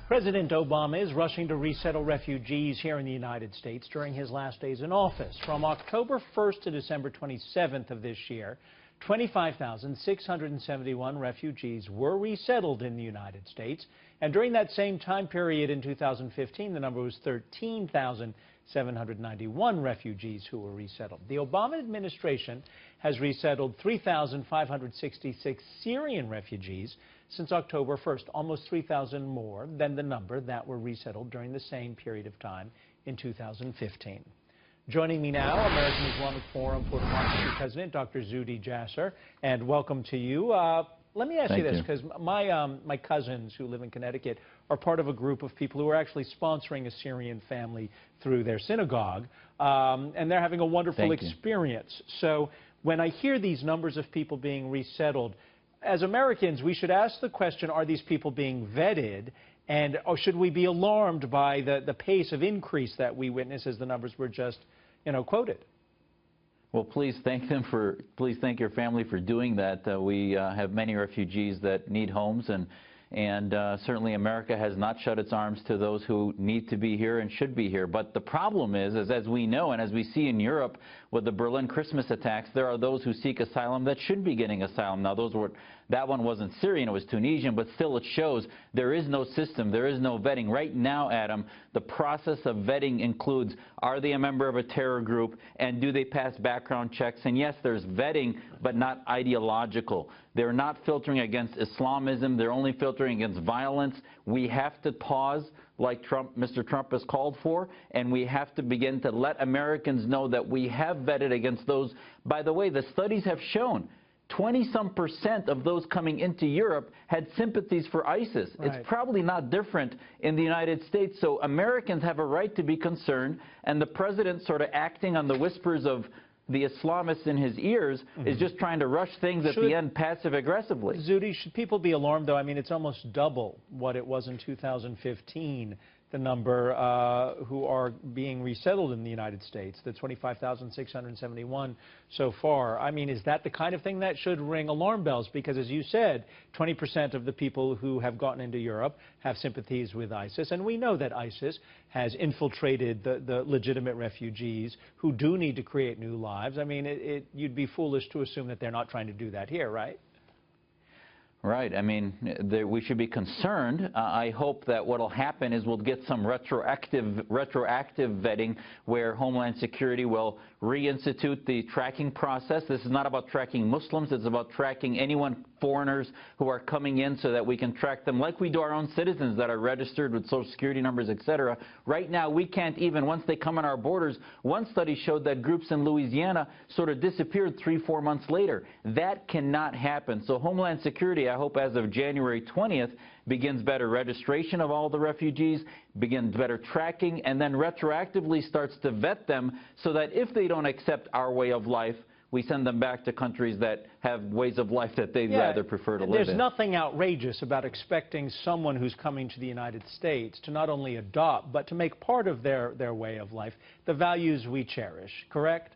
President Obama is rushing to resettle refugees here in the United States during his last days in office. From October 1st to December 27th of this year, 25,671 refugees were resettled in the United States. And during that same time period in 2015, the number was 13,791 refugees who were resettled. The Obama administration has resettled 3,566 Syrian refugees since October 1st, almost 3,000 more than the number that were resettled during the same period of time in 2015. Joining me now, American Islamic Forum for Democracy President Dr. Zuhdi Jasser, and welcome to you. Let me ask you this, because my cousins who live in Connecticut are part of a group of people who are actually sponsoring a Syrian family through their synagogue, and they're having a wonderful experience. So when I hear these numbers of people being resettled, as Americans, we should ask the question, are these people being vetted? And or should we be alarmed by the pace of increase that we witness as the numbers were just, quoted? Well, please thank your family for doing that. We have many refugees that need homes, and certainly America has not shut its arms to those who need to be here and should be here. But the problem is as we know and as we see in Europe with the Berlin Christmas attacks, there are those who seek asylum that should be getting asylum. Now, that one wasn't Syrian, it was Tunisian, but still it shows there is no system, there is no vetting. Right now, Adam, the process of vetting includes, are they a member of a terror group, and do they pass background checks? And yes, there's vetting, but not ideological. They're not filtering against Islamism, they're only filtering against violence. We have to pause, like Mr. Trump has called for, and we have to begin to let Americans know that we have vetted against those. By the way, the studies have shown 20-some% of those coming into Europe had sympathies for ISIS. Right. It's probably not different in the United States. So Americans have a right to be concerned, and the president sort of acting on the whispers of the Islamists in his ears is just trying to rush things at the end passive-aggressively. Zuhdi, should people be alarmed, though? I mean, it's almost double what it was in 2015, the number who are being resettled in the United States, the 25,671 so far. I mean, is that the kind of thing that should ring alarm bells? Because, as you said, 20% of the people who have gotten into Europe have sympathies with ISIS, and we know that ISIS has infiltrated the legitimate refugees who do need to create new lives. I mean, you'd be foolish to assume that they're not trying to do that here, right? Right. I mean, we should be concerned. I hope that what will happen is we'll get some retroactive vetting where Homeland Security will reinstitute the tracking process. This is not about tracking Muslims. It's about tracking foreigners who are coming in so that we can track them like we do our own citizens that are registered with Social Security numbers, etc. Right now, we can't even, once they come on our borders, one study showed that groups in Louisiana sort of disappeared 3-4 months later. That cannot happen. So Homeland Security, I hope as of January 20th, begins better registration of all the refugees, begins better tracking, and then retroactively starts to vet them so that if they don't accept our way of life, we send them back to countries that have ways of life that they'd rather prefer to live in. There's nothing outrageous about expecting someone who's coming to the United States to not only adopt, but to make part of their way of life the values we cherish, correct?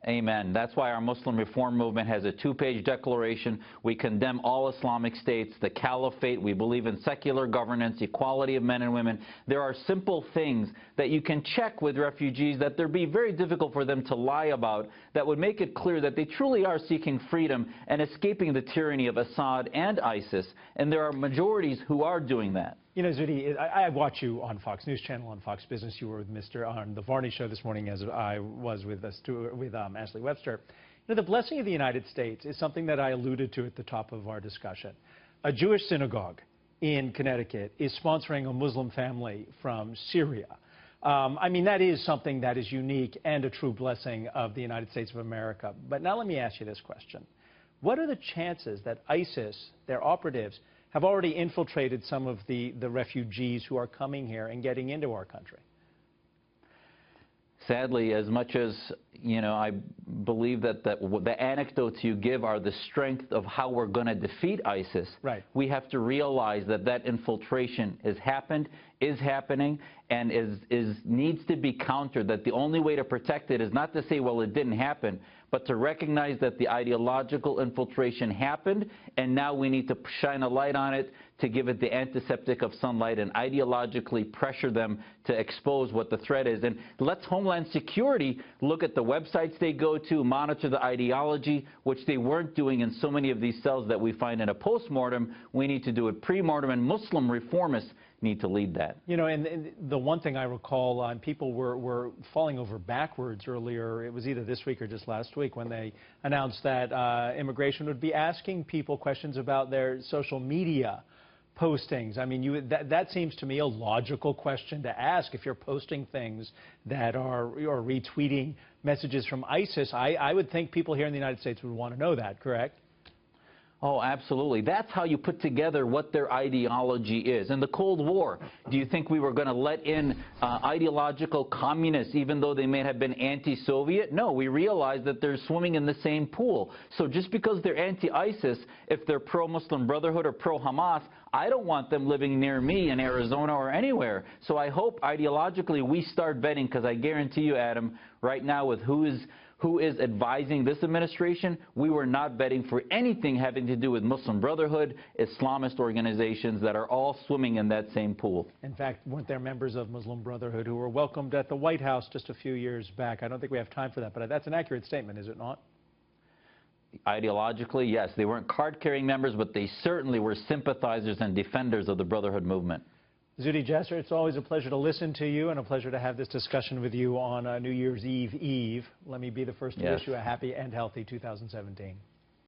Amen. That's why our Muslim Reform Movement has a 2-page declaration. We condemn all Islamic states, the caliphate. We believe in secular governance, equality of men and women. There are simple things that you can check with refugees that would be very difficult for them to lie about, that would make it clear that they truly are seeking freedom and escaping the tyranny of Assad and ISIS. And there are majorities who are doing that. You know, Zuhdi, I watch you on Fox News Channel, on Fox Business. You were with on the Varney Show this morning, as I was with Ashley Webster. You know, the blessing of the United States is something that I alluded to at the top of our discussion. A Jewish synagogue in Connecticut is sponsoring a Muslim family from Syria. I mean, that is something that is unique and a true blessing of the United States of America. But now let me ask you this question. What are the chances that ISIS, their operatives, have already infiltrated some of the refugees who are coming here and getting into our country? Sadly, as much as, I believe that the anecdotes you give are the strength of how we're going to defeat ISIS, we have to realize that infiltration has happened, is happening, and needs to be countered, that the only way to protect it is not to say, well, it didn't happen, but to recognize that the ideological infiltration happened, and now we need to shine a light on it to give it the antiseptic of sunlight and ideologically pressure them to expose what the threat is. And let's Homeland Security look at the websites they go to, monitor the ideology, which they weren't doing in so many of these cells that we find in a postmortem. We need to do it pre-mortem, and Muslim reformists need to lead that. You know, and the one thing I recall, people were falling over backwards earlier. It was either this week or just last week when they announced that immigration would be asking people questions about their social media postings. I mean, that seems to me a logical question to ask if you're posting things that are or retweeting messages from ISIS. I would think people here in the United States would want to know that, correct? Oh, absolutely. That's how you put together what their ideology is. In the Cold War, do you think we were going to let in ideological communists, even though they may have been anti-Soviet? No, we realized that they're swimming in the same pool. So just because they're anti-ISIS, if they're pro-Muslim Brotherhood or pro-Hamas, I don't want them living near me in Arizona or anywhere. So I hope ideologically we start vetting, because I guarantee you, Adam, right now with who is advising this administration, we were not betting for anything having to do with Muslim Brotherhood, Islamist organizations that are all swimming in that same pool. In fact, weren't there members of Muslim Brotherhood who were welcomed at the White House just a few years back? I don't think we have time for that, but that's an accurate statement, is it not? Ideologically, yes. They weren't card-carrying members, but they certainly were sympathizers and defenders of the Brotherhood movement. Zuhdi Jasser, it's always a pleasure to listen to you and a pleasure to have this discussion with you on New Year's Eve. Let me be the first to wish you a happy and healthy 2017.